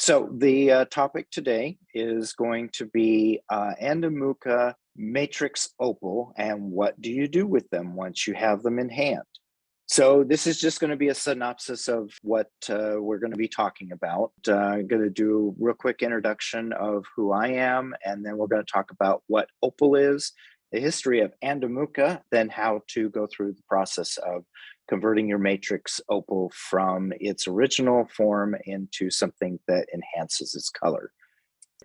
So the topic today is going to be Andamooka Matrix Opal and what do you do with them once you have them in hand? So this is just going to be a synopsis of what we're going to be talking about. I'm going to do a real quick introduction of who I am, and then we're going to talk about what opal is, the history of Andamooka, then how to go through the process of converting your matrix opal from its original form into something that enhances its color.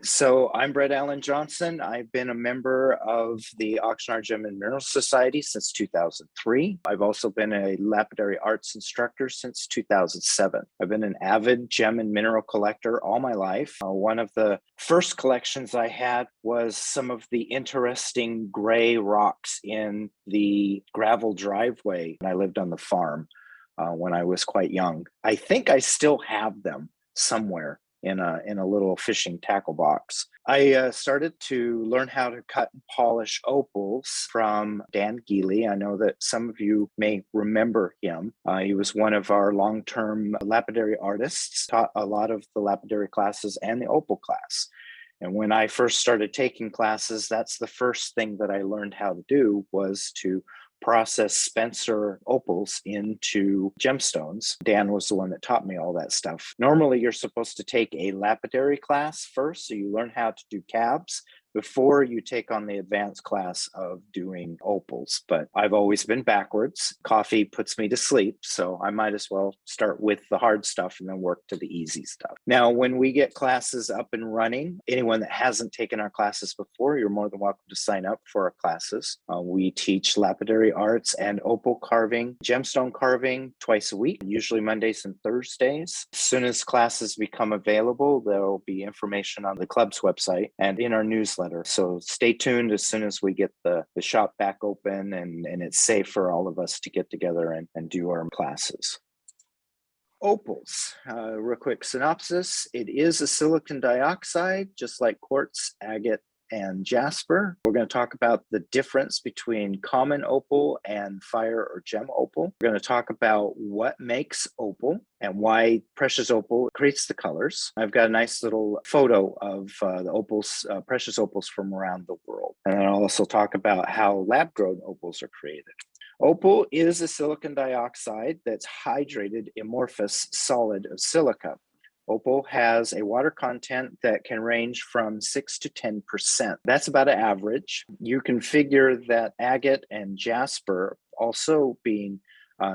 So I'm Brett Allen Johnson. I've been a member of the Oxnard Gem and Mineral Society since 2003. I've also been a lapidary arts instructor since 2007. I've been an avid gem and mineral collector all my life. One of the first collections I had was some of the interesting gray rocks in the gravel driveway when I lived on the farm when I was quite young. I think I still have them somewhere in a little fishing tackle box. I started to learn how to cut and polish opals from Dan Geely. I know that some of you may remember him. He was one of our long-term lapidary artists, taught a lot of the lapidary classes and the opal class. And when I first started taking classes, that's the first thing that I learned how to do was to process Spencer opals into gemstones. Dan was the one that taught me all that stuff. Normally, you're supposed to take a lapidary class first, so you learn how to do cabs before you take on the advanced class of doing opals. But I've always been backwards. Coffee puts me to sleep, so I might as well start with the hard stuff and then work to the easy stuff. Now, when we get classes up and running, anyone that hasn't taken our classes before, you're more than welcome to sign up for our classes. We teach lapidary arts and opal carving, gemstone carving twice a week, usually Mondays and Thursdays. As soon as classes become available, there will be information on the club's website and in our newsletter. So stay tuned as soon as we get the shop back open and it's safe for all of us to get together and do our classes. Opals, real quick synopsis. It is a silicon dioxide, just like quartz, agate, and jasper. We're going to talk about the difference between common opal and fire or gem opal. We're going to talk about what makes opal and why precious opal creates the colors. I've got a nice little photo of the opals, precious opals from around the world. And I'll also talk about how lab-grown opals are created. Opal is a silicon dioxide that's hydrated amorphous solid of silica. Opal has a water content that can range from 6 to 10%. That's about an average. You can figure that agate and jasper also being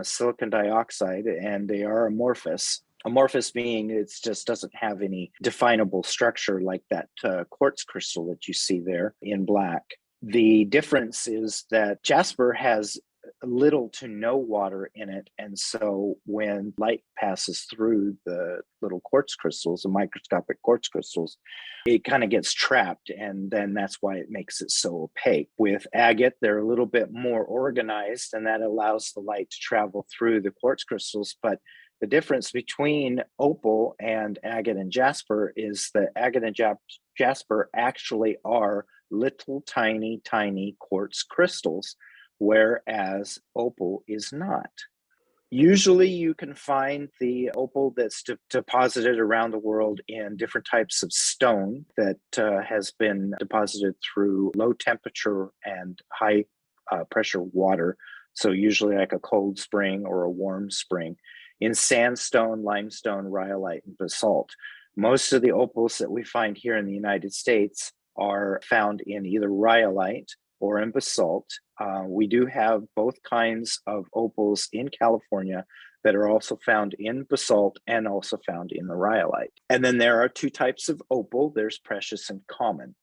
silicon dioxide, and they are amorphous. Amorphous meaning it just doesn't have any definable structure like that quartz crystal that you see there in black. The difference is that jasper has little to no water in it, and so when light passes through the little quartz crystals, the microscopic quartz crystals, it kind of gets trapped, and then that's why it makes it so opaque. With agate, they're a little bit more organized, and that allows the light to travel through the quartz crystals. But the difference between opal and agate and jasper is that agate and jasper actually are little tiny quartz crystals, whereas opal is not. Usually you can find the opal that's deposited around the world in different types of stone that has been deposited through low temperature and high pressure water. So usually like a cold spring or a warm spring, in sandstone, limestone, rhyolite, and basalt. Most of the opals that we find here in the United States are found in either rhyolite or in basalt. We do have both kinds of opals in California that are also found in basalt and also found in the rhyolite. And then there are two types of opal. There's precious and common.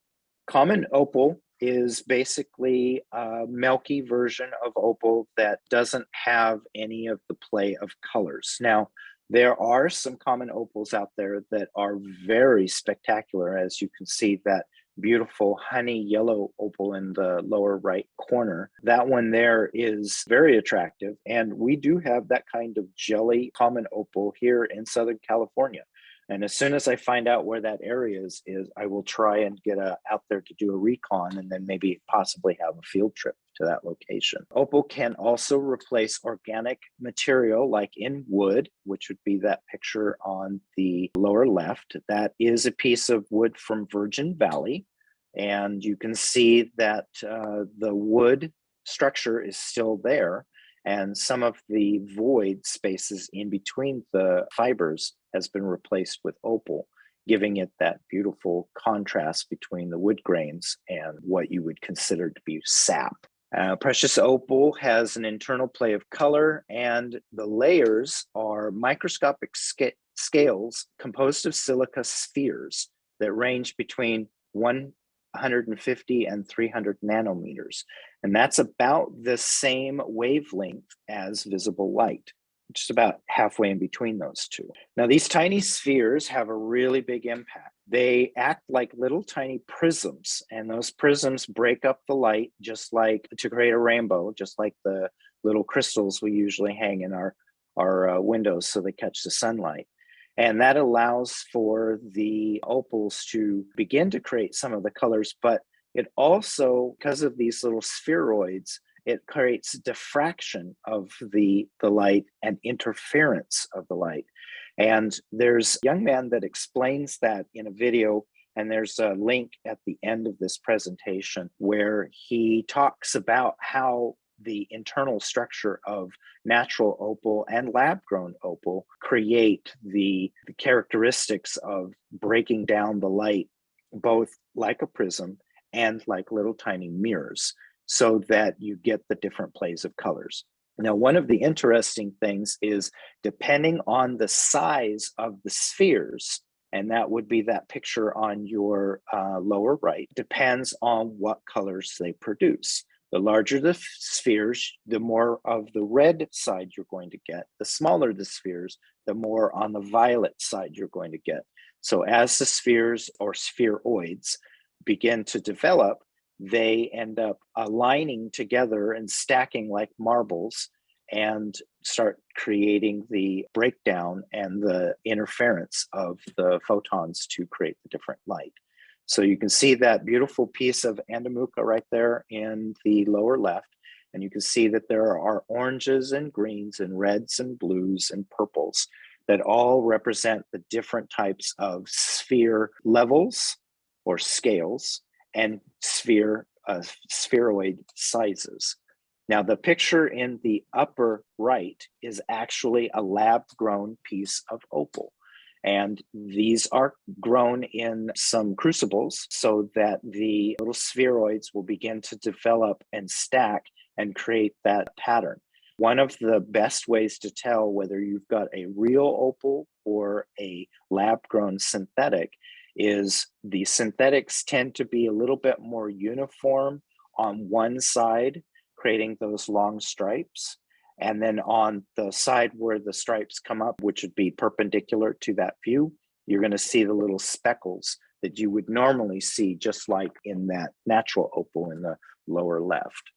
Common opal is basically a milky version of opal that doesn't have any of the play of colors. Now, there are some common opals out there that are very spectacular, as you can see that beautiful honey yellow opal in the lower right corner. That one there is very attractive. And we do have that kind of jelly common opal here in Southern California. And as soon as I find out where that area is I will try and get out there to do a recon and then maybe possibly have a field trip to that location. Opal can also replace organic material like in wood, which would be that picture on the lower left. That is a piece of wood from Virgin Valley. And you can see that the wood structure is still there. And some of the void spaces in between the fibers has been replaced with opal, giving it that beautiful contrast between the wood grains and what you would consider to be sap. Precious opal has an internal play of color, and the layers are microscopic scales composed of silica spheres that range between 150 and 300 nanometers. And that's about the same wavelength as visible light, just about halfway in between those two. Now, these tiny spheres have a really big impact. They act like little tiny prisms, and those prisms break up the light just like to create a rainbow, just like the little crystals we usually hang in our windows so they catch the sunlight. And that allows for the opals to begin to create some of the colors, but it also, because of these little spheroids, it creates diffraction of the light and interference of the light. And there's a young man that explains that in a video, and there's a link at the end of this presentation where he talks about how the internal structure of natural opal and lab-grown opal create the characteristics of breaking down the light, both like a prism and like little tiny mirrors, so that you get the different plays of colors. Now, one of the interesting things is depending on the size of the spheres, and that would be that picture on your lower right, depends on what colors they produce. The larger the spheres, the more of the red side you're going to get. The smaller the spheres, the more on the violet side you're going to get. So as the spheres or spheroids begin to develop, they end up aligning together and stacking like marbles and start creating the breakdown and the interference of the photons to create the different light. So you can see that beautiful piece of Andamooka right there in the lower left. And you can see that there are oranges and greens and reds and blues and purples that all represent the different types of sphere levels or scales and spheroid sizes. Now, the picture in the upper right is actually a lab-grown piece of opal. And these are grown in some crucibles so that the little spheroids will begin to develop and stack and create that pattern. One of the best ways to tell whether you've got a real opal or a lab-grown synthetic is the synthetics tend to be a little bit more uniform on one side, creating those long stripes. And then on the side where the stripes come up, which would be perpendicular to that view, you're going to see the little speckles that you would normally see just like in that natural opal in the lower left.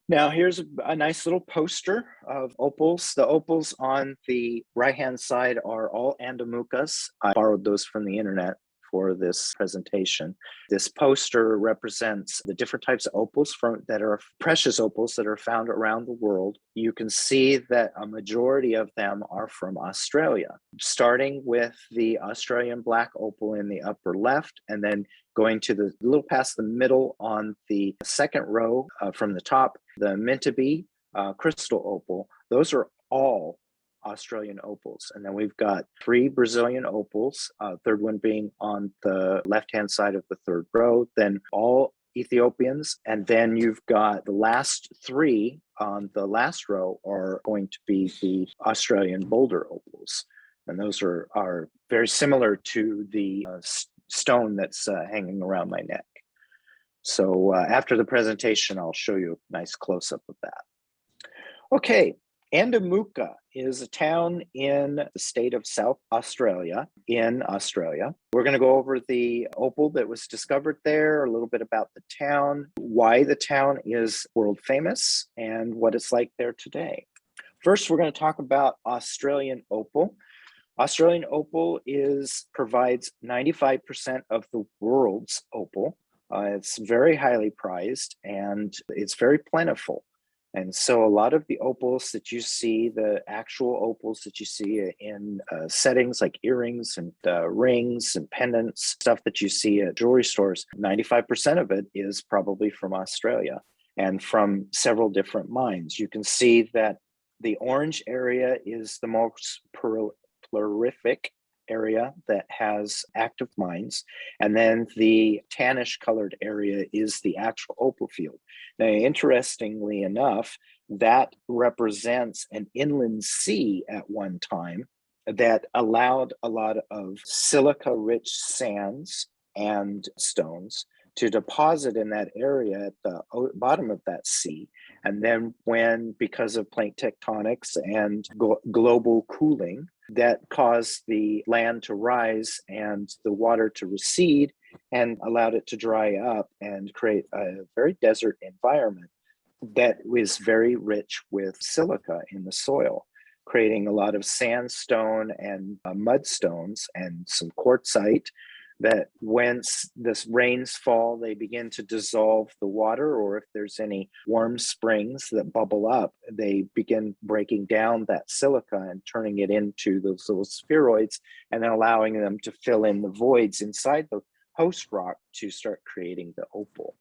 Now, here's a nice little poster of opals. The opals on the right-hand side are all Andamookas. I borrowed those from the internet for this presentation. This poster represents the different types of opals that are precious opals that are found around the world. You can see that a majority of them are from Australia, starting with the Australian black opal in the upper left, and then going to the little past the middle on the second row from the top, the Mintabee crystal opal. Those are all Australian opals. And then we've got 3 Brazilian opals, third one being on the left-hand side of the third row, then all Ethiopians. And then you've got the last 3 on the last row are going to be the Australian boulder opals. And those are very similar to the stone that's hanging around my neck. So after the presentation, I'll show you a nice close-up of that. Okay. Andamooka is a town in the state of South Australia, in Australia. We're going to go over the opal that was discovered there, a little bit about the town, why the town is world famous, and what it's like there today. First, we're going to talk about Australian opal. Australian opal provides 95% of the world's opal. It's very highly prized and it's very plentiful. And so a lot of the opals that you see, the actual opals that you see in settings like earrings and rings and pendants, stuff that you see at jewelry stores, 95% of it is probably from Australia and from several different mines. You can see that the orange area is the most prolific area that has active mines. And then the tannish colored area is the actual opal field. Now, interestingly enough, that represents an inland sea at one time that allowed a lot of silica rich sands and stones to deposit in that area at the bottom of that sea. And then when, because of plate tectonics and global cooling, that caused the land to rise and the water to recede and allowed it to dry up and create a very desert environment that was very rich with silica in the soil, creating a lot of sandstone and mudstones and some quartzite that when this rains fall, they begin to dissolve the water, or if there's any warm springs that bubble up, they begin breaking down that silica and turning it into those little spheroids and then allowing them to fill in the voids inside the host rock to start creating the opal.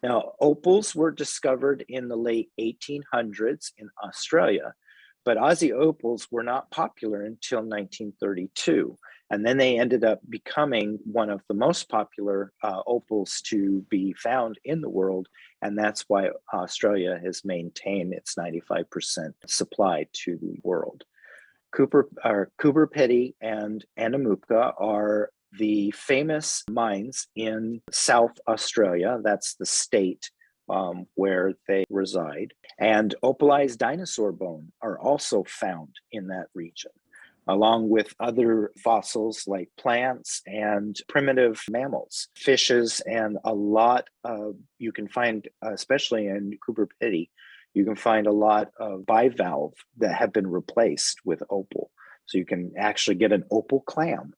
Now, opals were discovered in the late 1800s in Australia, but Aussie opals were not popular until 1932. And then they ended up becoming one of the most popular opals to be found in the world. And that's why Australia has maintained its 95% supply to the world. Coober Pedy and Andamooka are the famous mines in South Australia. That's the state where they reside. And opalized dinosaur bone are also found in that region, along with other fossils like plants and primitive mammals, fishes, and a lot of, you can find, especially in Coober Pedy, you can find a lot of bivalve that have been replaced with opal. So you can actually get an opal clam.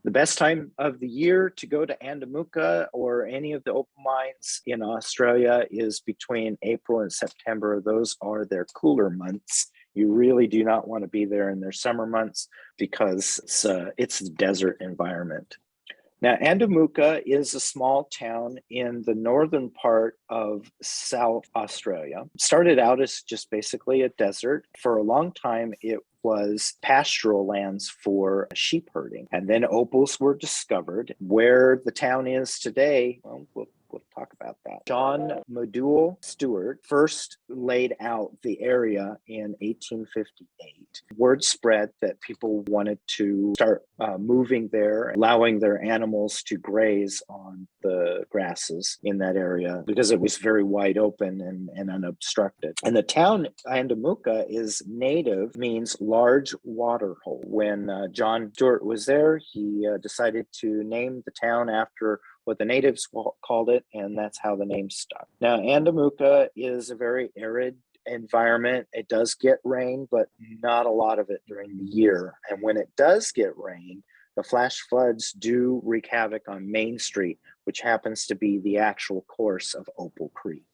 The best time of the year to go to Andamooka or any of the opal mines in Australia is between April and September. Those are their cooler months. You really do not want to be there in their summer months because it's a desert environment. Now, Andamooka is a small town in the northern part of South Australia. It started out as just basically a desert. For a long time, it was pastoral lands for sheep herding. And then opals were discovered. Where the town is today, well, we'll talk about that. John Medule Stewart first laid out the area in 1858. Word spread that people wanted to start moving there, allowing their animals to graze on the grasses in that area because it was very wide open and unobstructed. And the town Andamooka is native, means large water hole. When John Stewart was there, he decided to name the town after what the natives called it, and that's how the name stuck. Now, Andamooka is a very arid environment. It does get rain, but not a lot of it during the year. And when it does get rain, the flash floods do wreak havoc on Main Street, which happens to be the actual course of Opal Creek.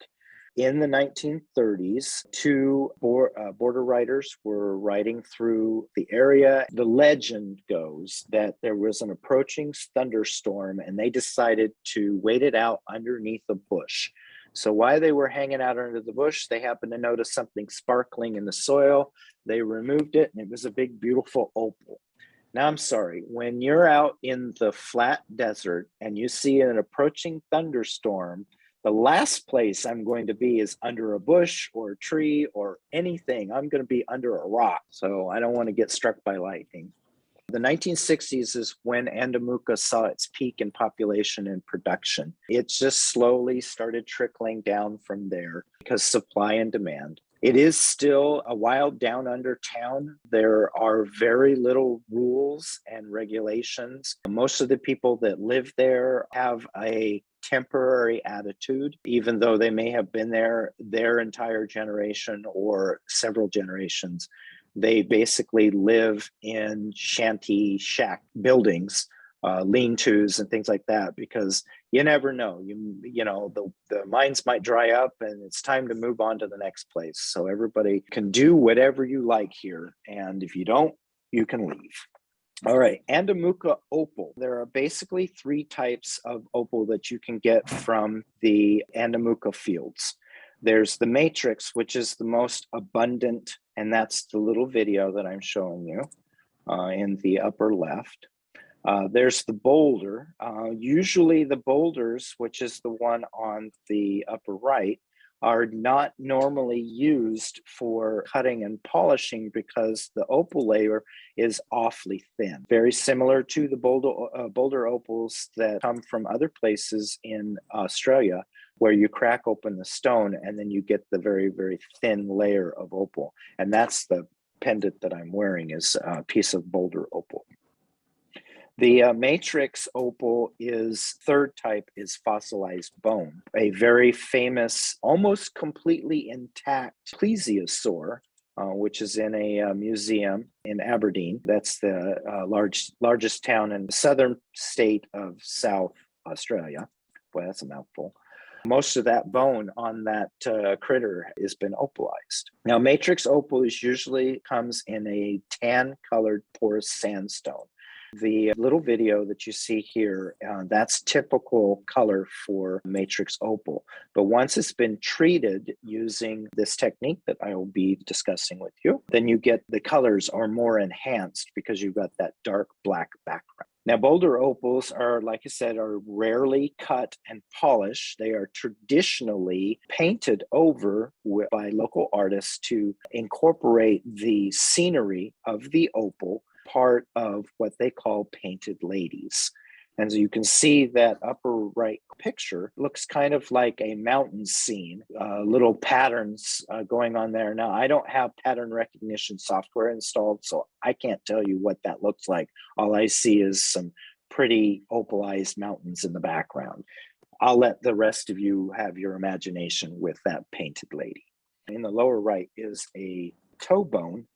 In the 1930s, two border riders were riding through the area. The legend goes that there was an approaching thunderstorm and they decided to wait it out underneath a bush. So while they were hanging out under the bush, they happened to notice something sparkling in the soil. They removed it and it was a big, beautiful opal. Now, I'm sorry, when you're out in the flat desert and you see an approaching thunderstorm, the last place I'm going to be is under a bush or a tree or anything. I'm going to be under a rock. So I don't want to get struck by lightning. The 1960s is when Andamooka saw its peak in population and production. It just slowly started trickling down from there because supply and demand. It is still a wild down under town. There are very little rules and regulations. Most of the people that live there have a temporary attitude, even though they may have been there their entire generation or several generations. They basically live in shanty shack buildings lean-tos and things like that, because you never know. You know, the mines might dry up and it's time to move on to the next place. So everybody can do whatever you like here. And if you don't, you can leave. All right, Andamooka Opal. There are basically 3 types of opal that you can get from the Andamooka fields. There's the matrix, which is the most abundant, and that's the little video that I'm showing you in the upper left. There's the boulder. Usually the boulders, which is the one on the upper right, are not normally used for cutting and polishing because the opal layer is awfully thin. Very similar to the boulder opals that come from other places in Australia, where you crack open the stone and then you get the very, very thin layer of opal. And that's the pendant that I'm wearing, is a piece of boulder opal. The matrix opal is third type, is fossilized bone, a very famous, almost completely intact plesiosaur, which is in a museum in Aberdeen. That's the largest town in the southern state of South Australia. Boy, that's a mouthful. Most of that bone on that critter has been opalized. Now, matrix opal usually comes in a tan-colored porous sandstone. The little video that you see here, that's typical color for matrix opal. But once it's been treated using this technique that I will be discussing with you, then you get the colors are more enhanced because you've got that dark black background. Now, boulder opals are, like I said, are rarely cut and polished. They are traditionally painted over by local artists to incorporate the scenery of the opal, part of what they call painted ladies. And so you can see that upper right picture looks kind of like a mountain scene, little patterns going on there. Now, I don't have pattern recognition software installed, so I can't tell you what that looks like. All I see is some pretty opalized mountains in the background. I'll let the rest of you have your imagination with that painted lady. In the lower right is a toe bone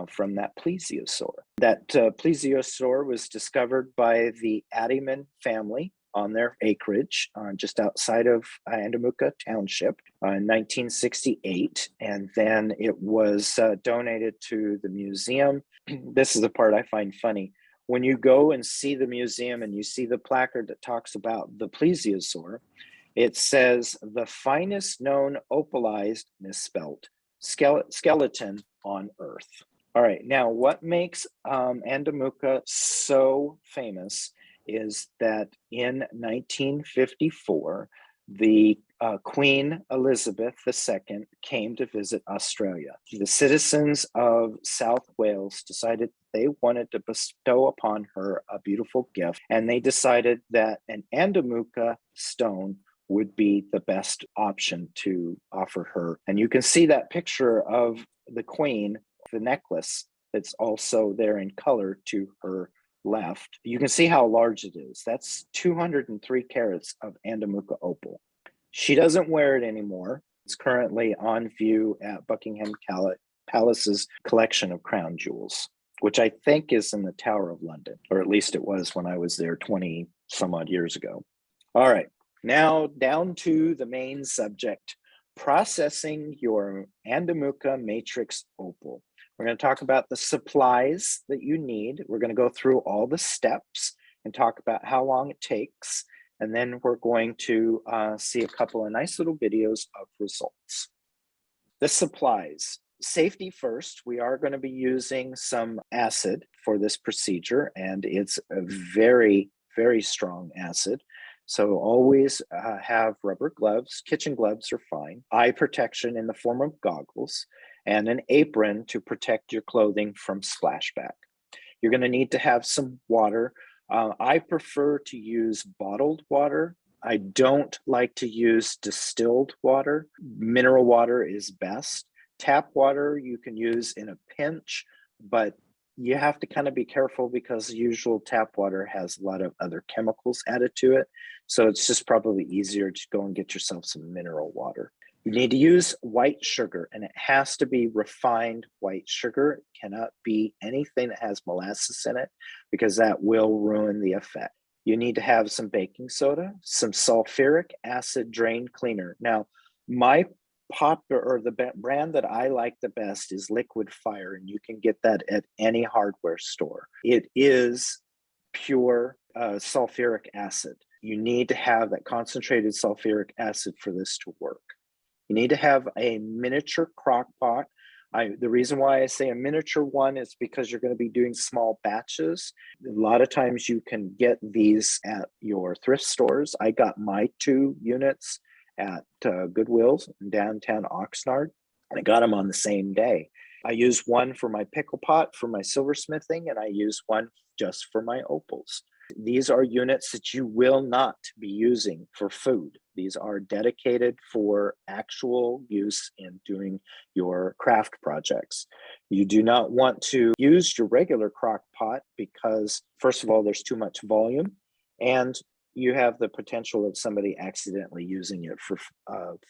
from that plesiosaur. That plesiosaur was discovered by the Addyman family on their acreage just outside of Andamooka Township in 1968. And then it was donated to the museum. This is the part I find funny. When you go and see the museum and you see the placard that talks about the plesiosaur, it says the finest known opalized, misspelled, skeleton on Earth. All right, now what makes Andamooka so famous is that in 1954, the Queen Elizabeth II came to visit Australia. The citizens of South Wales decided they wanted to bestow upon her a beautiful gift, and they decided that an Andamooka stone would be the best option to offer her. And you can see that picture of the Queen, the necklace that's also there in color to her left. You can see how large it is. That's 203 carats of Andamooka opal. She doesn't wear it anymore. It's currently on view at Buckingham Palace's collection of crown jewels, which I think is in the Tower of London, or at least it was when I was there 20 some odd years ago. All right, now down to the main subject, processing your Andamooka Matrix Opal. We're going to talk about the supplies that you need. We're going to go through all the steps and talk about how long it takes. And then we're going to see a couple of nice little videos of results. The supplies. Safety first. We are going to be using some acid for this procedure, and it's a very, very strong acid. So always have rubber gloves. Kitchen gloves are fine. Eye protection in the form of goggles, and an apron to protect your clothing from splashback. You're going to need to have some water. I prefer to use bottled water. I don't like to use distilled water. Mineral water is best. Tap water you can use in a pinch, but you have to kind of be careful because usual tap water has a lot of other chemicals added to it. So it's just probably easier to go and get yourself some mineral water. You need to use white sugar, and it has to be refined white sugar. It cannot be anything that has molasses in it because that will ruin the effect. You need to have some baking soda, some sulfuric acid drain cleaner. Now, my the brand that I like the best is Liquid Fire, and you can get that at any hardware store. It is pure sulfuric acid. You need to have that concentrated sulfuric acid for this to work. You need to have a miniature crock pot. The reason why I say a miniature one is because you're going to be doing small batches. A lot of times you can get these at your thrift stores. I got my 2 units at Goodwill's in downtown Oxnard, and I got them on the same day. I use one for my pickle pot for my silversmithing, and I use one just for my opals. These are units that you will not be using for food. These are dedicated for actual use in doing your craft projects. You do not want to use your regular crock pot because, first of all, there's too much volume, and you have the potential of somebody accidentally using it for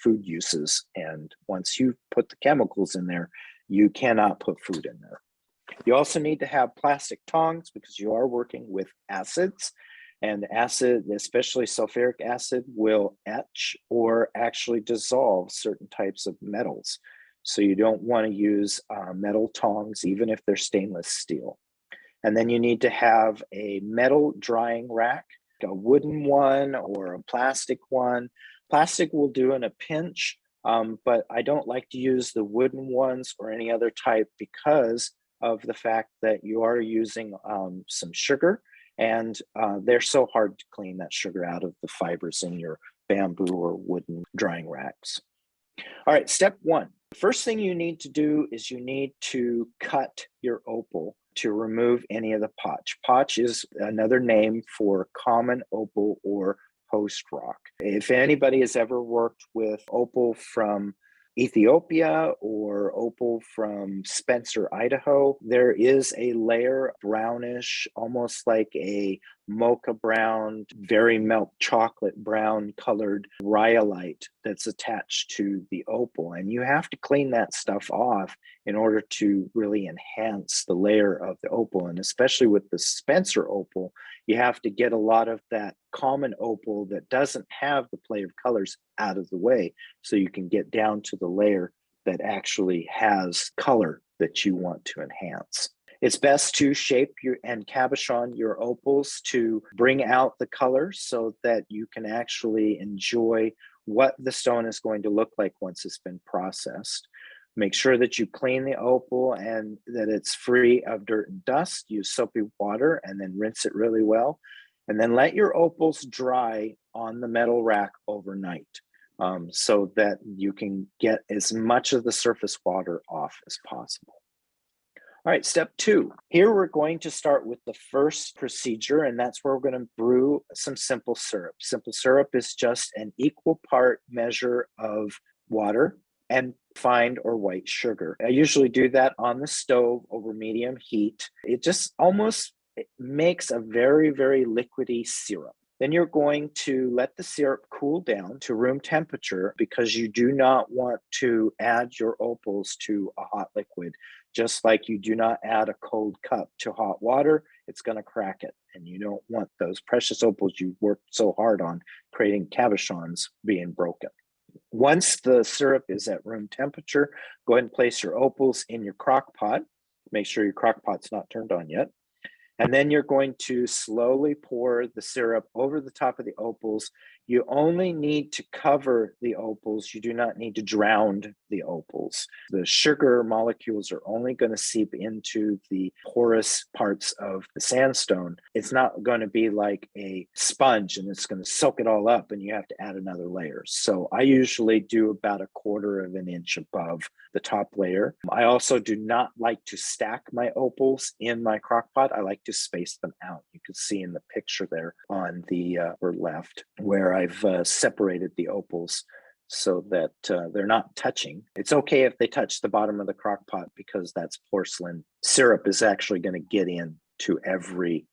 food uses. And once you put the chemicals in there, you cannot put food in there. You also need to have plastic tongs because you are working with acids, and acid, especially sulfuric acid, will etch or actually dissolve certain types of metals. So you don't want to use metal tongs, even if they're stainless steel. And then you need to have a metal drying rack, a wooden one or a plastic one. Plastic will do in a pinch, but I don't like to use the wooden ones or any other type because of the fact that you are using some sugar, and they're so hard to clean that sugar out of the fibers in your bamboo or wooden drying racks. All right, step 1. The first thing you need to do is you need to cut your opal to remove any of the potch. Potch is another name for common opal or host rock. If anybody has ever worked with opal from Ethiopia or opal from Spencer, Idaho, there is a layer, brownish, almost like a mocha brown, very milk chocolate brown colored rhyolite that's attached to the opal. And you have to clean that stuff off in order to really enhance the layer of the opal. And especially with the Spencer opal, you have to get a lot of that common opal that doesn't have the play of colors out of the way, so you can get down to the layer that actually has color that you want to enhance. It's best to shape and cabochon your opals to bring out the color so that you can actually enjoy what the stone is going to look like once it's been processed. Make sure that you clean the opal and that it's free of dirt and dust. Use soapy water and then rinse it really well. And then let your opals dry on the metal rack overnight so that you can get as much of the surface water off as possible. All right, step 2. Here we're going to start with the first procedure, and that's where we're going to brew some simple syrup. Simple syrup is just an equal part measure of water and refined or white sugar. I usually do that on the stove over medium heat. It just almost makes a very, very liquidy syrup. Then you're going to let the syrup cool down to room temperature because you do not want to add your opals to a hot liquid. Just like you do not add a cold cup to hot water, it's going to crack it. And you don't want those precious opals you worked so hard on creating cabochons being broken. Once the syrup is at room temperature, go ahead and place your opals in your crock pot. Make sure your crock pot's not turned on yet. And then you're going to slowly pour the syrup over the top of the opals. You only need to cover the opals. You do not need to drown the opals. The sugar molecules are only going to seep into the porous parts of the sandstone. It's not going to be like a sponge and it's going to soak it all up and you have to add another layer. So I usually do about 1/4 of an inch above the top layer. I also do not like to stack my opals in my crock pot. I like to space them out. You can see in the picture there on the upper left where I've separated the opals so that they're not touching. It's okay if they touch the bottom of the crock pot because that's porcelain. Syrup is actually going to get into every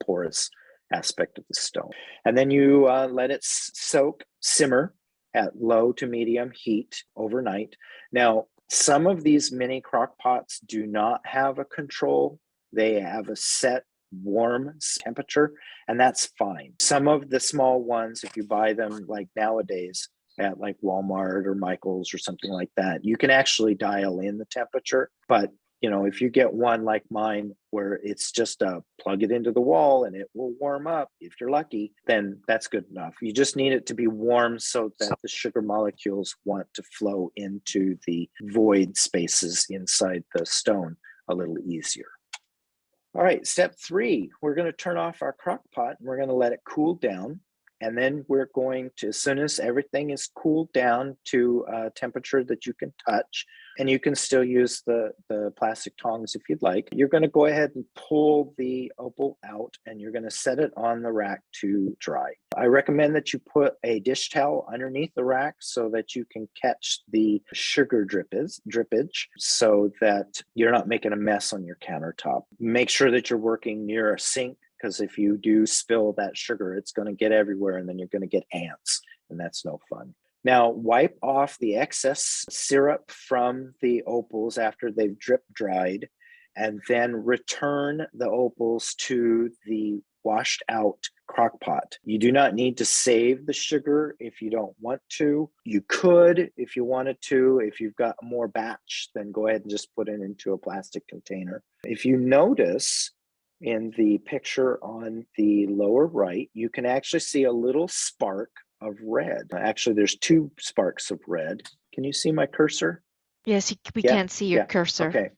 porous aspect of the stone. And then you let it simmer at low to medium heat overnight. Now, some of these mini crock pots do not have a control. They have a set warm temperature, and that's fine. Some of the small ones, if you buy them like nowadays at like Walmart or Michael's or something like that, you can actually dial in the temperature. But you know, if you get one like mine where it's just plug it into the wall and it will warm up, if you're lucky, then that's good enough. You just need it to be warm so that the sugar molecules want to flow into the void spaces inside the stone a little easier. All right, step 3, we're going to turn off our crock pot and we're going to let it cool down. And then we're going to, as soon as everything is cooled down to a temperature that you can touch, and you can still use the plastic tongs if you'd like, you're going to go ahead and pull the opal out and you're going to set it on the rack to dry. I recommend that you put a dish towel underneath the rack so that you can catch the sugar drippage so that you're not making a mess on your countertop. Make sure that you're working near a sink, because if you do spill that sugar, it's going to get everywhere and then you're going to get ants, and that's no fun. Now, wipe off the excess syrup from the opals after they've drip dried, and then return the opals to the washed out crock pot. You do not need to save the sugar if you don't want to. You could if you wanted to. If you've got more batch, then go ahead and just put it into a plastic container. If you notice, in the picture on the lower right, you can actually see a little spark of red. Actually, there's 2 sparks of red. Can you see my cursor? Yes, we can't see your cursor.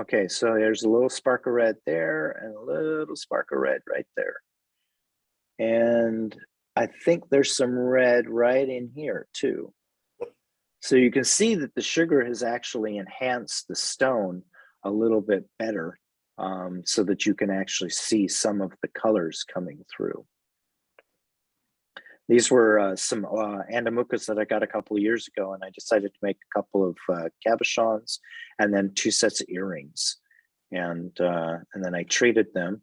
Okay, so there's a little spark of red there and a little spark of red right there. And I think there's some red right in here too. So you can see that the sugar has actually enhanced the stone a little bit better, so that you can actually see some of the colors coming through. These were some Andamookas that I got a couple of years ago, and I decided to make a couple of cabochons and then 2 sets of earrings. And then I treated them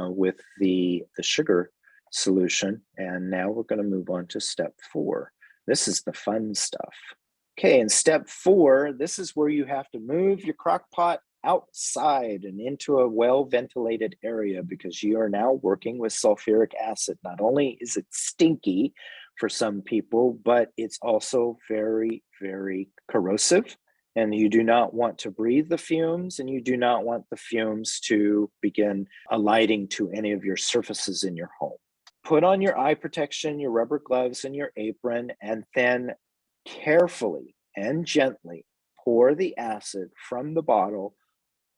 with the sugar solution. And now we're going to move on to step 4. This is the fun stuff. Okay, in step 4, this is where you have to move your crock pot outside and into a well-ventilated area, because you are now working with sulfuric acid. Not only is it stinky for some people, but it's also very, very corrosive. And you do not want to breathe the fumes, and you do not want the fumes to begin alighting to any of your surfaces in your home. Put on your eye protection, your rubber gloves, and your apron, and then carefully and gently pour the acid from the bottle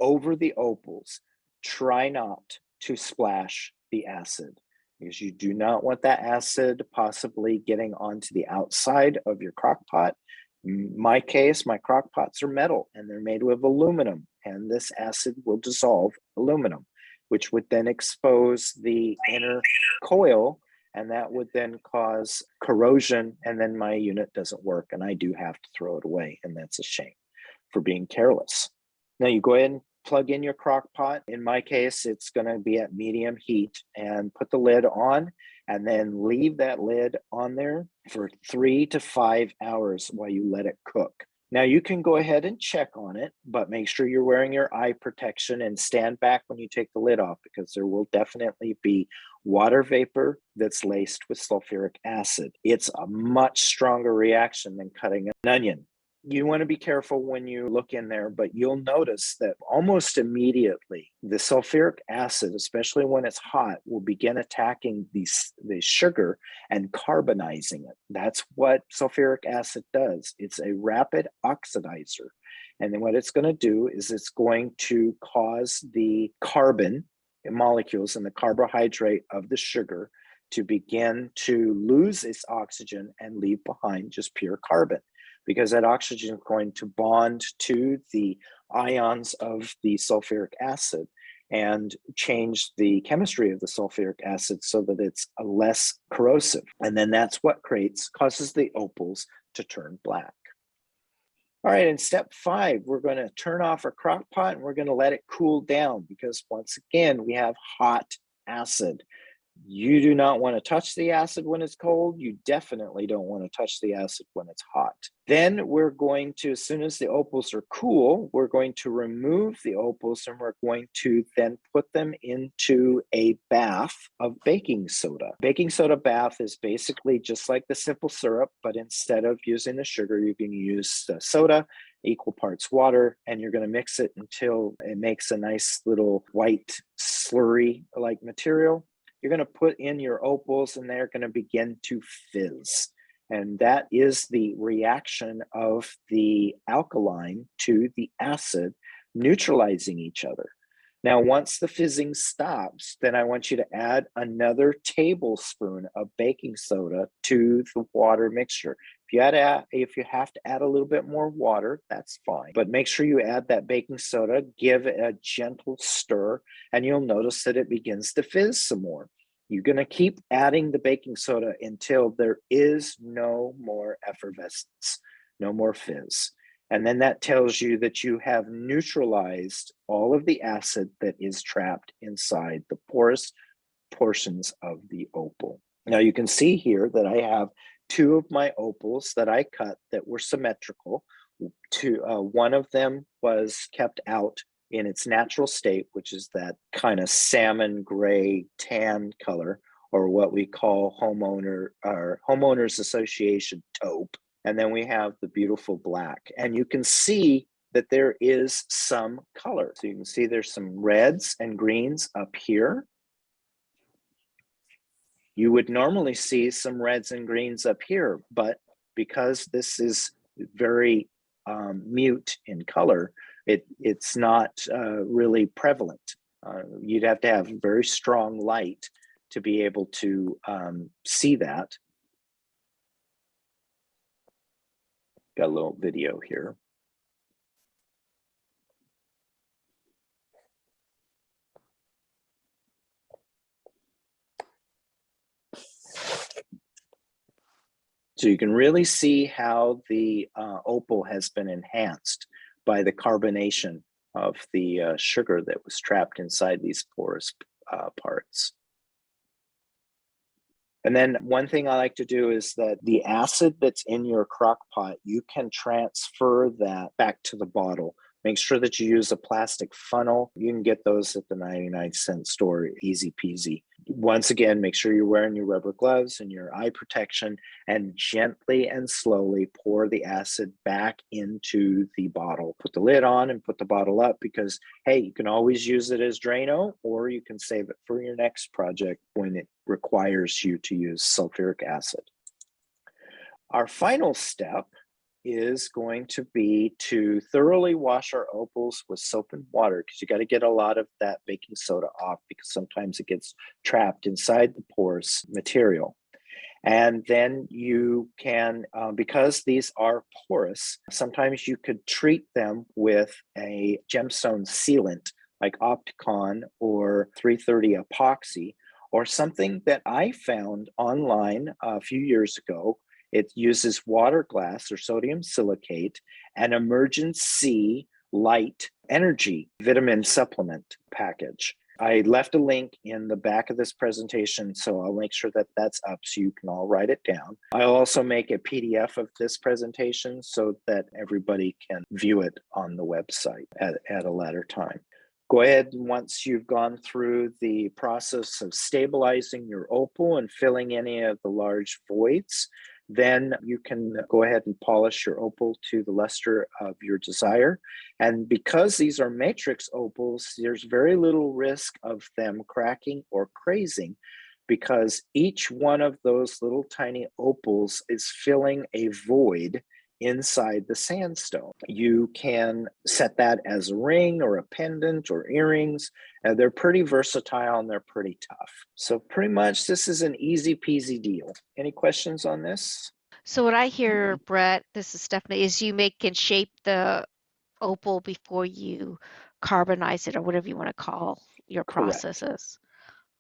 over the opals. Try not to splash the acid, because you do not want that acid possibly getting onto the outside of your crock pot. In my case, my crock pots are metal and they're made with aluminum, and this acid will dissolve aluminum, which would then expose the inner coil, and that would then cause corrosion, and then my unit doesn't work and I do have to throw it away, and that's a shame for being careless. Now you go ahead and plug in your crock pot. In my case, it's going to be at medium heat, and put the lid on, and then leave that lid on there for 3 to 5 hours while you let it cook. Now you can go ahead and check on it, but make sure you're wearing your eye protection and stand back when you take the lid off, because there will definitely be water vapor that's laced with sulfuric acid. It's a much stronger reaction than cutting an onion. You want to be careful when you look in there, but you'll notice that almost immediately the sulfuric acid, especially when it's hot, will begin attacking the sugar and carbonizing it. That's what sulfuric acid does. It's a rapid oxidizer. And then what it's going to do is it's going to cause the carbon molecules and the carbohydrate of the sugar to begin to lose its oxygen and leave behind just pure carbon, because that oxygen is going to bond to the ions of the sulfuric acid and change the chemistry of the sulfuric acid so that it's less corrosive. And then that's what causes the opals to turn black. All right, in step 5, we're going to turn off our crock pot and we're going to let it cool down, because once again, we have hot acid. You do not want to touch the acid when it's cold. You definitely don't want to touch the acid when it's hot. Then we're going to, as soon as the opals are cool, we're going to remove the opals and we're going to then put them into a bath of baking soda. Baking soda bath is basically just like the simple syrup, but instead of using the sugar, you can use the soda, equal parts water, and you're going to mix it until it makes a nice little white slurry-like material. You're going to put in your opals and they're going to begin to fizz. And that is the reaction of the alkaline to the acid neutralizing each other. Now, once the fizzing stops, then I want you to add another tablespoon of baking soda to the water mixture. If you have to add a little bit more water, that's fine. But make sure you add that baking soda, give it a gentle stir, and you'll notice that it begins to fizz some more. You're going to keep adding the baking soda until there is no more effervescence, no more fizz. And then that tells you that you have neutralized all of the acid that is trapped inside the porous portions of the opal. Now you can see here that I have two of my opals that I cut that were symmetrical. One of them was kept out in its natural state, which is that kind of salmon gray tan color, or what we call homeowners association taupe. And then we have the beautiful black. And you can see that there is some color. So you can see there's some reds and greens up here. You would normally see some reds and greens up here, but because this is very mute in color, it's not really prevalent. You'd have to have very strong light to be able to see that. Got a little video here. So you can really see how the opal has been enhanced by the carbonation of the sugar that was trapped inside these porous parts. And then one thing I like to do is that the acid that's in your crock pot, you can transfer that back to the bottle. Make sure that you use a plastic funnel. You can get those at the 99-cent store, easy peasy. Once again, make sure you're wearing your rubber gloves and your eye protection, and gently and slowly pour the acid back into the bottle. Put the lid on and put the bottle up because, hey, you can always use it as Drano, or you can save it for your next project when it requires you to use sulfuric acid. Our final step is going to be to thoroughly wash our opals with soap and water, because you got to get a lot of that baking soda off, because sometimes it gets trapped inside the porous material. And then you can, because these are porous, sometimes you could treat them with a gemstone sealant like Opticon or 330 epoxy, or something that I found online a few years ago. It uses water glass or sodium silicate and emergency light energy vitamin supplement package. I left a link in the back of this presentation, so I'll make sure that that's up so you can all write it down. I'll also make a PDF of this presentation so that everybody can view it on the website at a later time. Go ahead, and once you've gone through the process of stabilizing your opal and filling any of the large voids, then you can go ahead and polish your opal to the luster of your desire. And because these are matrix opals, there's very little risk of them cracking or crazing, because each one of those little tiny opals is filling a void inside the sandstone. You can set that as a ring or a pendant or earrings. They're pretty versatile and they're pretty tough. So pretty much this is an easy peasy deal. Any questions on this? So what I hear, Brett, this is Stephanie, is you make and shape the opal before you carbonize it, or whatever you want to call your processes.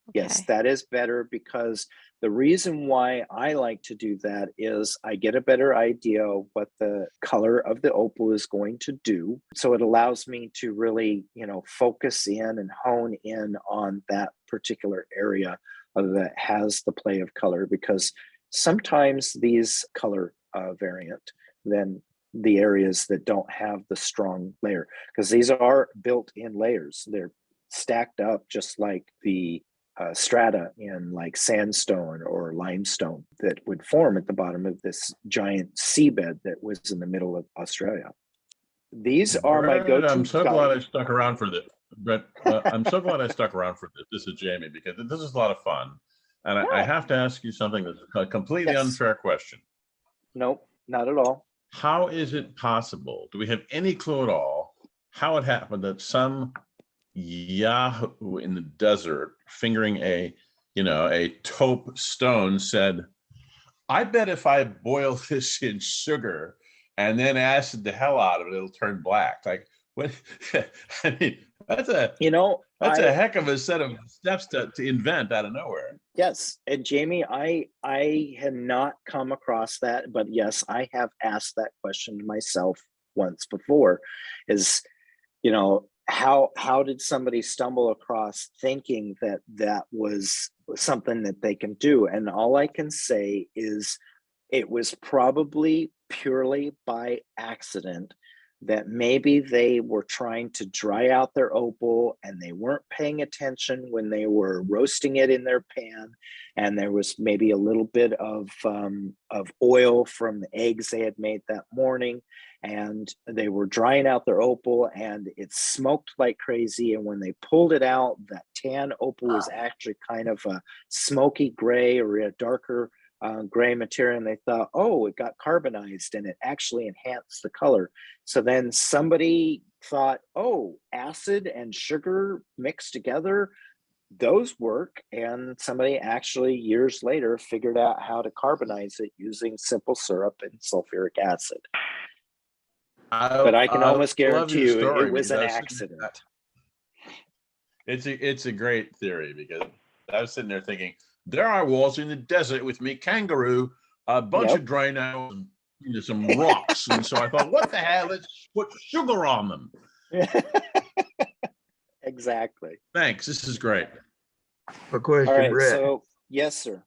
Okay. Yes, that is better, because the reason why I like to do that is I get a better idea of what the color of the opal is going to do. So it allows me to really, focus in and hone in on that particular area that has the play of color, because sometimes these color variant than the areas that don't have the strong layer, because these are built in layers. They're stacked up just like the strata in like sandstone or limestone that would form at the bottom of this giant seabed that was in the middle of Australia. These are my Brett, go-to I'm so guide. glad I stuck around for this. Brett, I'm so glad I stuck around for this. This is Jamie, because this is a lot of fun. And I have to ask you something that's a completely unfair question. Nope, not at all. How is it possible? Do we have any clue at all how it happened that some Yahoo in the desert fingering a taupe stone said, I bet if I boil this in sugar and then acid the hell out of it, it'll turn black. Like, what? I mean, that's a heck of a set of steps to invent out of nowhere. Yes, and Jamie, I have not come across that, but yes, I have asked that question to myself once before. Is, how did somebody stumble across thinking that that was something that they can do? And all I can say is it was probably purely by accident, that maybe they were trying to dry out their opal and they weren't paying attention when they were roasting it in their pan, and there was maybe a little bit of oil from the eggs they had made that morning, and they were drying out their opal and it smoked like crazy, and when they pulled it out, that tan opal was actually kind of a smoky gray or a darker gray material, and they thought, oh, it got carbonized and it actually enhanced the color. So then somebody thought, oh, acid and sugar mixed together, those work. And somebody actually years later figured out how to carbonize it using simple syrup and sulfuric acid. But I can almost guarantee you it was an accident. It's a great theory, because I was sitting there thinking, there I was in the desert with me kangaroo, a bunch of drano, and some rocks. And so I thought, what the hell? Let's put sugar on them. Exactly. Thanks. This is great. A question, All right, Brett. so yes, sir.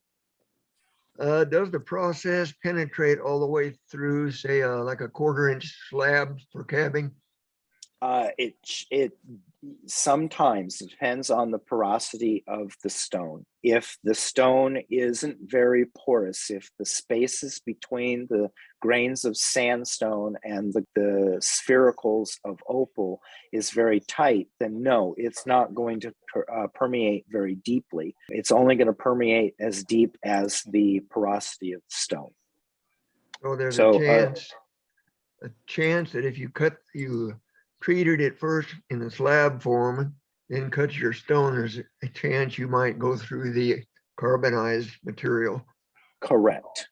Does the process penetrate all the way through, say, like a 1/4-inch slab for cabbing? It sometimes depends on the porosity of the stone. If the stone isn't very porous, if the spaces between the grains of sandstone and the sphericals of opal is very tight, then no, it's not going to permeate very deeply. It's only going to permeate as deep as the porosity of the stone. Oh, there's a chance that if you treated it first in the slab form, then cut your stone, there's a chance you might go through the carbonized material. Correct.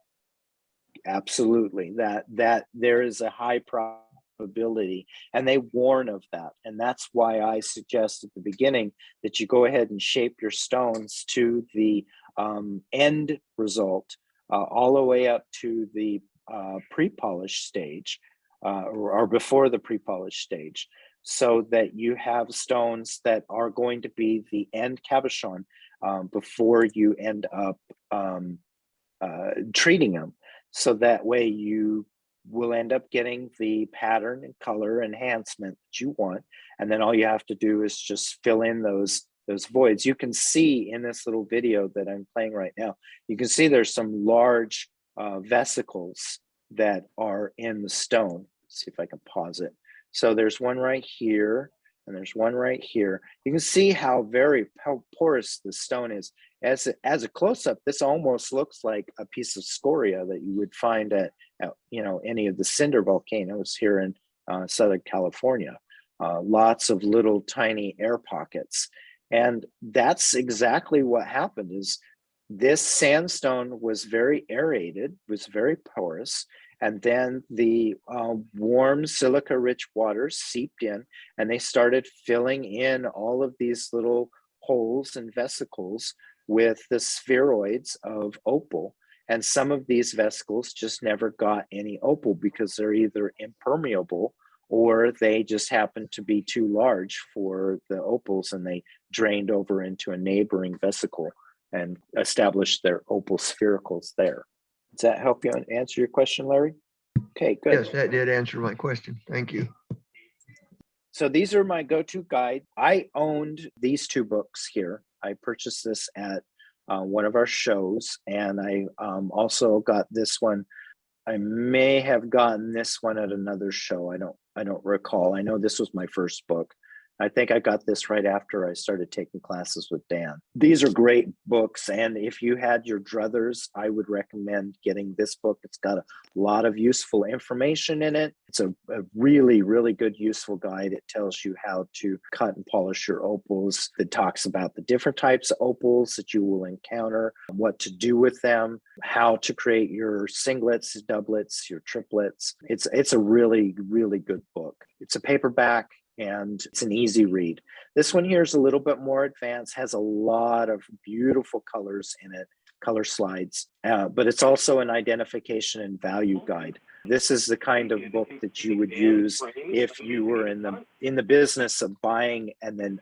Absolutely. That there is a high probability, and they warn of that. And that's why I suggest at the beginning that you go ahead and shape your stones to the end result, all the way up to the pre-polish stage, or before the pre-polish stage, so that you have stones that are going to be the end cabochon before you end up treating them. So that way you will end up getting the pattern and color enhancement that you want. And then all you have to do is just fill in those voids. You can see in this little video that I'm playing right now, you can see there's some large vesicles that are in the stone. Let's see if I can pause it. So there's one right here, and there's one right here. You can see how porous the stone is. As a close-up, this almost looks like a piece of scoria that you would find at any of the cinder volcanoes here in Southern California. Lots of little tiny air pockets. And that's exactly what happened. Is this sandstone was very aerated, was very porous, and then the warm silica-rich waters seeped in, and they started filling in all of these little holes and vesicles with the spheroids of opal. And some of these vesicles just never got any opal because they're either impermeable or they just happened to be too large for the opals, and they drained over into a neighboring vesicle and establish their opal sphericals there. Does that help you answer your question, Larry? Okay, good. Yes, that did answer my question. Thank you. So these are my go-to guide. I owned these two books here. I purchased this at one of our shows, and I also got this one. I may have gotten this one at another show. I don't recall. I know this was my first book. I think I got this right after I started taking classes with Dan. These are great books, and if you had your druthers, I would recommend getting this book. It's got a lot of useful information in it. It's a really, really good, useful guide. It tells you how to cut and polish your opals. It talks about the different types of opals that you will encounter, what to do with them, how to create your singlets, doublets, your triplets. It's a really, really good book. It's a paperback, and it's an easy read. This one here is a little bit more advanced, has a lot of beautiful colors in it, color slides, but it's also an identification and value guide. This is the kind of book that you would use if you were in the business of buying and then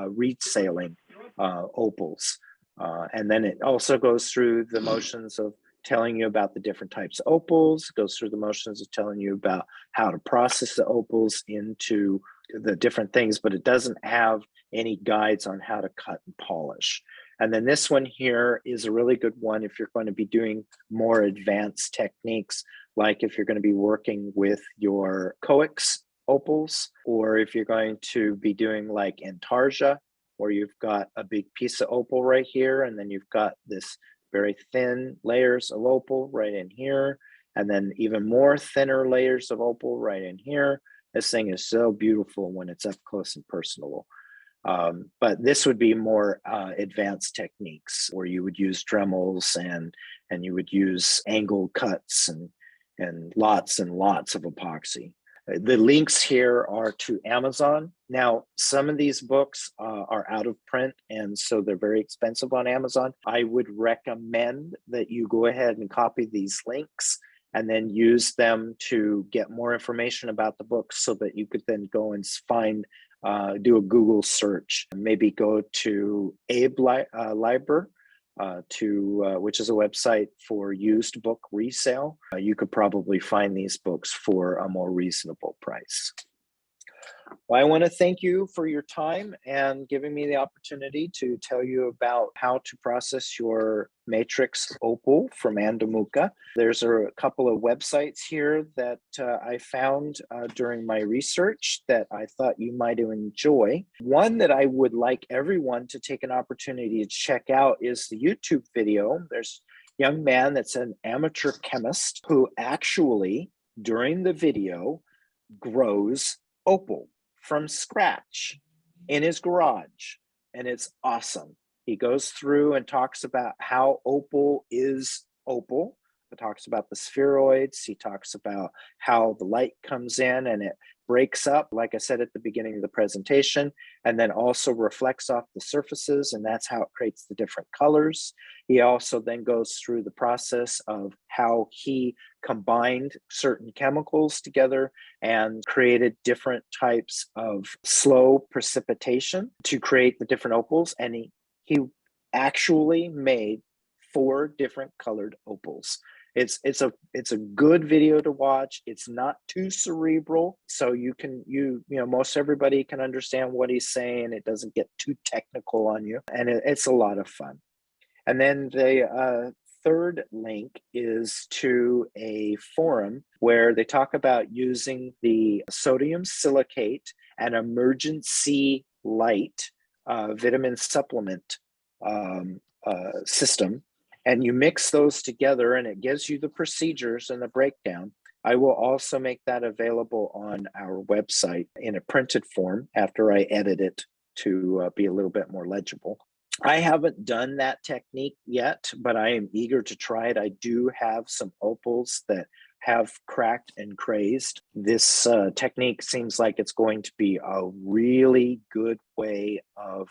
reselling opals. And then it also goes through the motions of telling you about the different types of opals, goes through the motions of telling you about how to process the opals into the different things, but it doesn't have any guides on how to cut and polish. And then this one here is a really good one if you're going to be doing more advanced techniques, like if you're going to be working with your coax opals, or if you're going to be doing like intarsia, where you've got a big piece of opal right here, and then you've got this very thin layers of opal right in here, and then even more thinner layers of opal right in here. This thing is so beautiful when it's up close and personal. But this would be more advanced techniques where you would use Dremels and you would use angle cuts and lots of epoxy. The links here are to Amazon. Now, some of these books are out of print, and so they're very expensive on Amazon. I would recommend that you go ahead and copy these links and then use them to get more information about the books so that you could then go and find, do a Google search, and maybe go to Abe Liber, which is a website for used book resale. You could probably find these books for a more reasonable price. Well, I want to thank you for your time and giving me the opportunity to tell you about how to process your matrix opal from Andamooka. There's a couple of websites here that I found during my research that I thought you might enjoy. One that I would like everyone to take an opportunity to check out is the YouTube video. There's a young man that's an amateur chemist who actually, during the video, grows opal from scratch in his garage, and it's awesome. He goes through and talks about how opal is opal. He talks about the spheroids. He talks about how the light comes in and it breaks up, like I said at the beginning of the presentation, and then also reflects off the surfaces, and that's how it creates the different colors. He also then goes through the process of how he combined certain chemicals together and created different types of slow precipitation to create the different opals. And he actually made 4 different colored opals. It's a good video to watch. It's not too cerebral, so you know most everybody can understand what he's saying. It doesn't get too technical on you, and it's a lot of fun. And then the third link is to a forum where they talk about using the sodium silicate and emergency light vitamin supplement system. And you mix those together and it gives you the procedures and the breakdown. I will also make that available on our website in a printed form after I edit it to be a little bit more legible. I haven't done that technique yet, but I am eager to try it. I do have some opals that have cracked and crazed. This technique seems like it's going to be a really good way of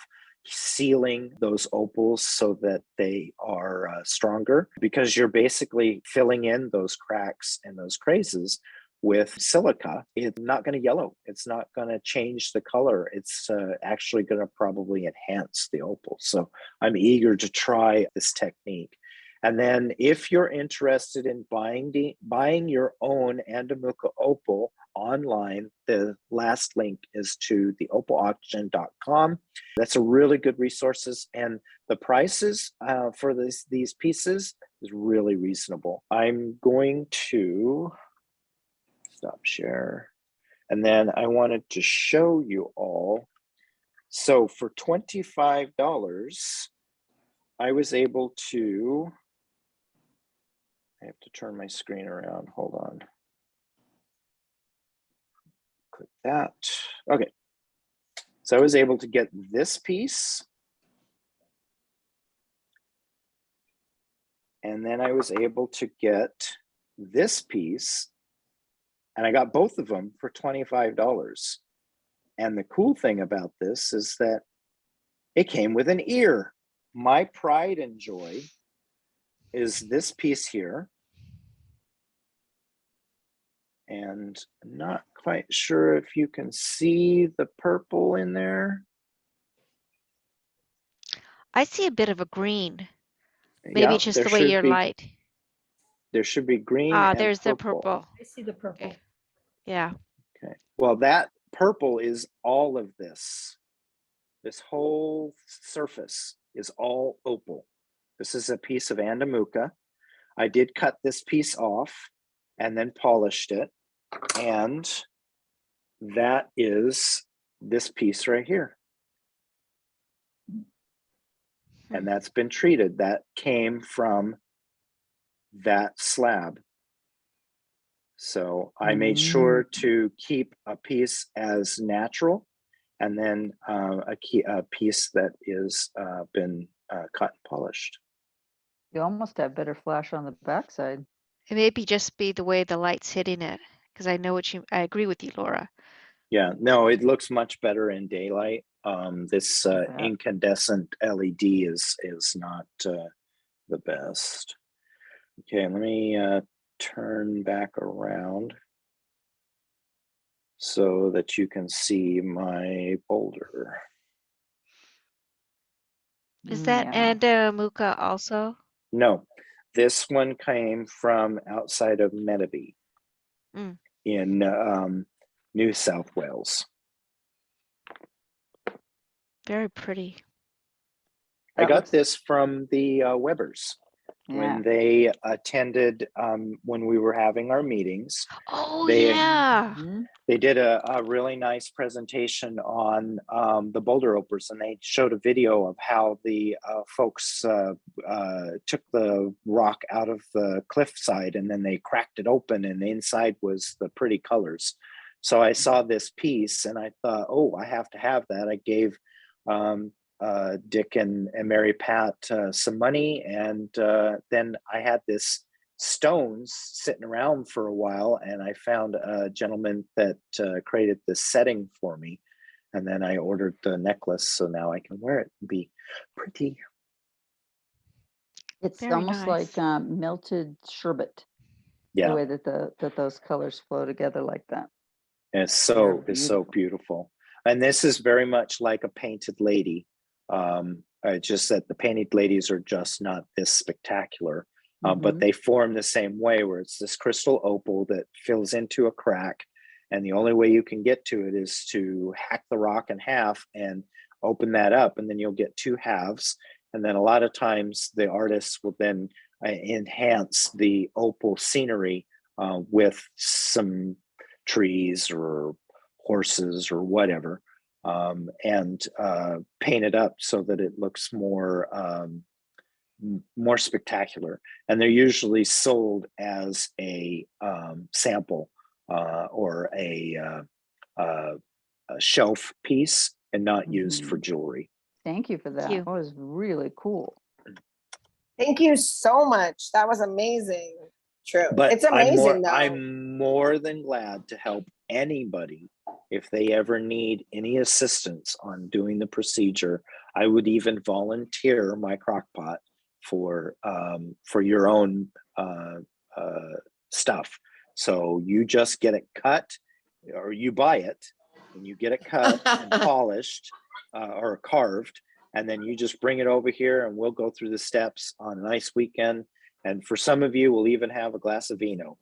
sealing those opals so that they are stronger, because you're basically filling in those cracks and those crazes with silica, it's not going to yellow. It's not going to change the color. It's actually going to probably enhance the opal. So I'm eager to try this technique. And then if you're interested in buying your own Andamooka Opal online, the last link is to the opalauction.com. That's a really good resources, and the prices for these pieces is really reasonable. I'm going to stop share, and then I wanted to show you all. So for $25, I was able to, I have to turn my screen around. Hold on. Click that. Okay. So I was able to get this piece. And then I was able to get this piece. And I got both of them for $25. And the cool thing about this is that it came with an ear. My pride and joy is this piece here. And I'm not quite sure if you can see the purple in there. I see a bit of a green. Maybe it's just the way your light. There should be green Ah, and there's purple. the purple. I see the purple. Okay. Yeah. Okay. Well, that purple is all of this. This whole surface is all opal. This is a piece of Andamooka. I did cut this piece off and then polished it. And that is this piece right here. And that's been treated. That came from that slab. So I made sure to keep a piece as natural, and then a piece that is been cut and polished. You almost have better flash on the backside. It may just be the way the light's hitting it, because I know I agree with you, Laura. Yeah, no, it looks much better in daylight. This incandescent LED is not the best. Okay, let me turn back around so that you can see my boulder. Is that Yeah. Andamooka also? No, this one came from outside of Metabee in New South Wales. Very pretty. I got this from the Webbers when they attended, when we were having our meetings. Oh, they, yeah. They did a really nice presentation on the boulder opers, and they showed a video of how the folks took the rock out of the cliffside, and then they cracked it open, and the inside was the pretty colors. So I saw this piece and I thought, oh, I have to have that. I gave Dick and Mary Pat some money, and then I had this stones sitting around for a while, and I found a gentleman that created this setting for me, and then I ordered the necklace, so now I can wear it and be pretty. It's Very almost nice. like melted sherbet. Yeah, The way that those colors flow together like that. it's so beautiful. And this is very much like a painted lady. Just that the painted ladies are just not this spectacular. But they form the same way, where it's this crystal opal that fills into a crack, and the only way you can get to it is to hack the rock in half and open that up, and then you'll get two halves. And then a lot of times the artists will then enhance the opal scenery with some trees or horses or whatever, and paint it up so that it looks more spectacular. And they're usually sold as a sample or a shelf piece, and not used for jewelry. Thank you for that. That was really cool. Thank you so much. That was amazing. True. But it's amazing though. I'm more than glad to help anybody if they ever need any assistance on doing the procedure. I would even volunteer my crock pot for your own stuff, So you just get it cut, or you buy it and you get it cut and polished or carved, and then you just bring it over here and we'll go through the steps on a nice weekend. And for some of you, we'll even have a glass of vino.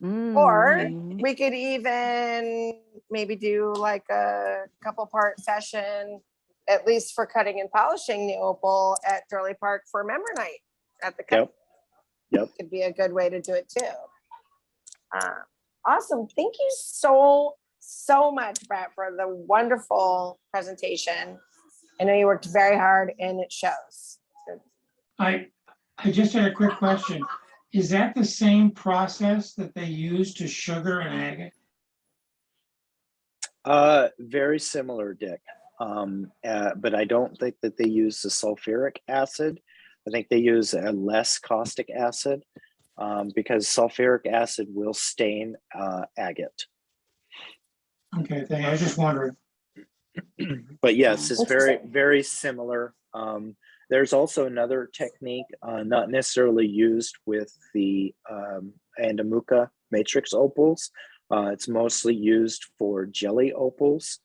Or Mm. we could even maybe do like a couple part session, at least for cutting and polishing the opal at Durley Park for member night at the cut. Yep. Could be a good way to do it too. Awesome. Thank you so much, Brett, for the wonderful presentation. I know you worked very hard and it shows. I just had a quick question. Is that the same process that they use to sugar an agate? Very similar, Dick. But I don't think that they use the sulfuric acid. I think they use a less caustic acid because sulfuric acid will stain agate. Okay, thank you. I was just wondering. But yes, it's very, very similar. There's also another technique, not necessarily used with the Andamooka Matrix Opals. It's mostly used for jelly opals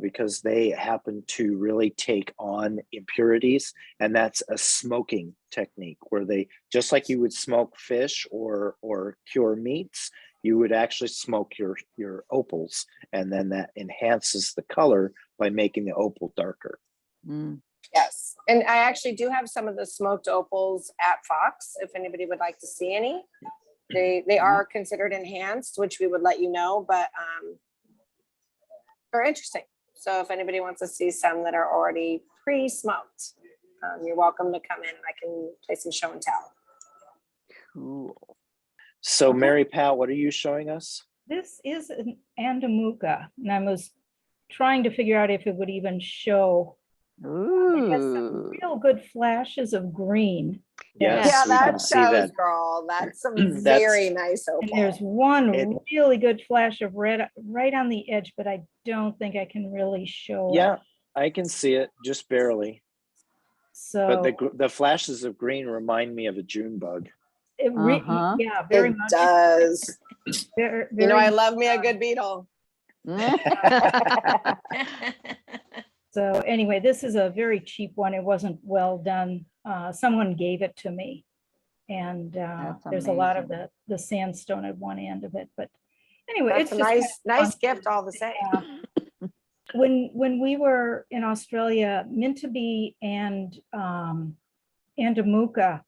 because they happen to really take on impurities. And that's a smoking technique where they, just like you would smoke fish or cure meats, you would actually smoke your opals. And then that enhances the color by making the opal darker. Mm. Yes. And I actually do have some of the smoked opals at Fox, if anybody would like to see any. They are considered enhanced, which we would let you know, but they're interesting. So if anybody wants to see some that are already pre-smoked, you're welcome to come in and I can play some show and tell. Cool. So Mary Pat, what are you showing us? This is an Andamooka, and I was trying to figure out if it would even show. It has some Ooh. real good flashes of green. Yes, Yeah, we that can see shows, that. girl. That's some That's- very nice And opal. there's one It- really good flash of red right on the edge, but I don't think I can really show it. Yeah, I can see it just barely. So But the flashes of green remind me of a June bug. Uh-huh. yeah, very It much. does. Very, You know, I very love me a good beetle. So anyway, this is a very cheap one. It wasn't well done. Someone gave it to me. And That's there's a lot of amazing. the sandstone at one end of it. But anyway, That's it's a just nice fun. gift all the same. Yeah. When we were in Australia, Mintabee and Andamooka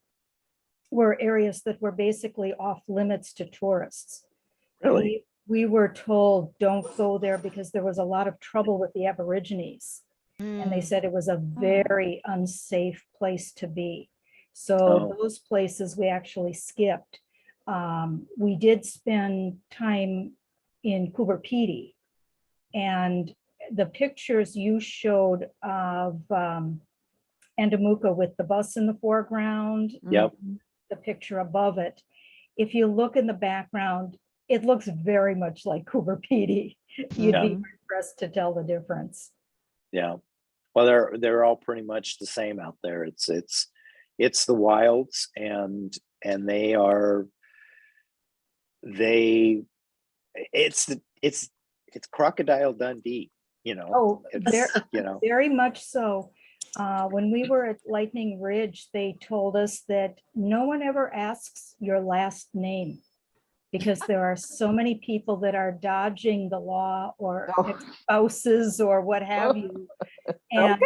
were areas that were basically off limits to tourists. Really? We were told, don't go there because there was a lot of trouble with the Aborigines. And they said it was a very unsafe place to be. So Oh. those places we actually skipped. We did spend time in Coober Pedy, and the pictures you showed of Andamooka with the bus in the foreground, Yep. the picture above it. If you look in the background, it looks very much like Coober Pedy. You'd be impressed to tell the difference. Yeah. Well, they're all pretty much the same out there. It's the wilds, and it's Crocodile Dundee, you know. Oh, It's, you know. very much so. When we were at Lightning Ridge, they told us that no one ever asks your last name because there are so many people that are dodging the law or spouses or what have you. And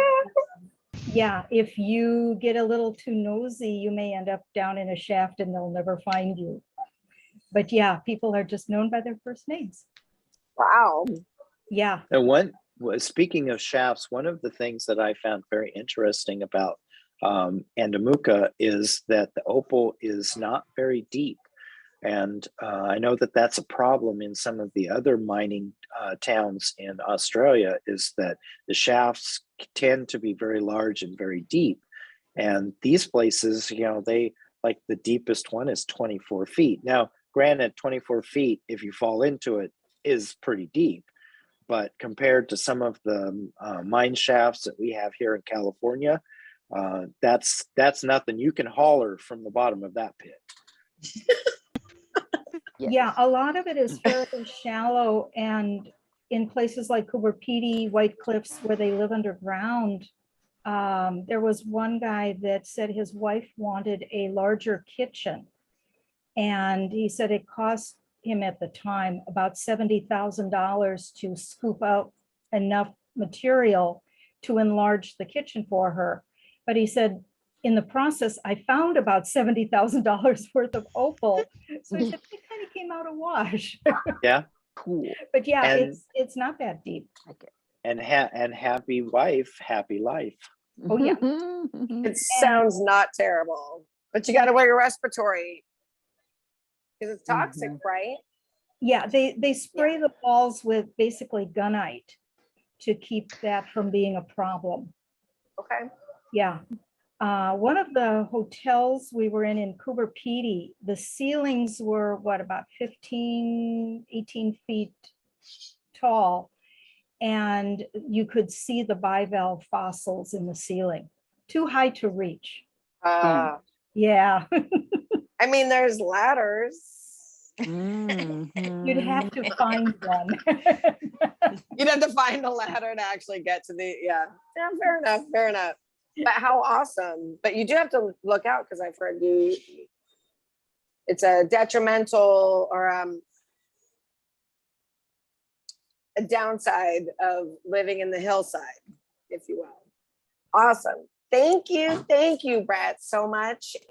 yeah, if you get a little too nosy, you may end up down in a shaft and they'll never find you. But yeah, people are just known by their first names. Wow. Yeah. And speaking of shafts, one of the things that I found very interesting about Andamooka is that the opal is not very deep. And I know that that's a problem in some of the other mining towns in Australia, is that the shafts tend to be very large and very deep. And these places, you know, they like the deepest one is 24 feet. Now, granted, 24 feet, if you fall into it, is pretty deep. But compared to some of the mine shafts that we have here in California, that's nothing. You can holler from the bottom of that pit. Yeah, a lot of it is fairly shallow, and in places like Cooper Pedy, White Cliffs, where they live underground, there was one guy that said his wife wanted a larger kitchen. And he said it cost him at the time about $70,000 to scoop out enough material to enlarge the kitchen for her. But he said, in the process, I found about $70,000 worth of opal. So he said, it kind of came out a wash. Yeah. Cool. But yeah, And- it's not that deep. And happy wife, happy life. Oh, yeah. It sounds not terrible, but you got to wear your respiratory because it's toxic, right? Yeah, they spray the walls with basically gunite to keep that from being a problem. Okay. Yeah. One of the hotels we were in Cooper Pedy, the ceilings were what, about 15, 18 feet tall. And you could see the bivalve fossils in the ceiling, too high to reach. Yeah, I mean, there's ladders. you'd have to find one. You'd have to find a ladder to actually get to the, yeah, fair enough, fair enough. But how awesome. But you do have to look out because I've heard it's a detrimental or a downside of living in the hillside, if you will. Awesome. Thank you, Brett, so much.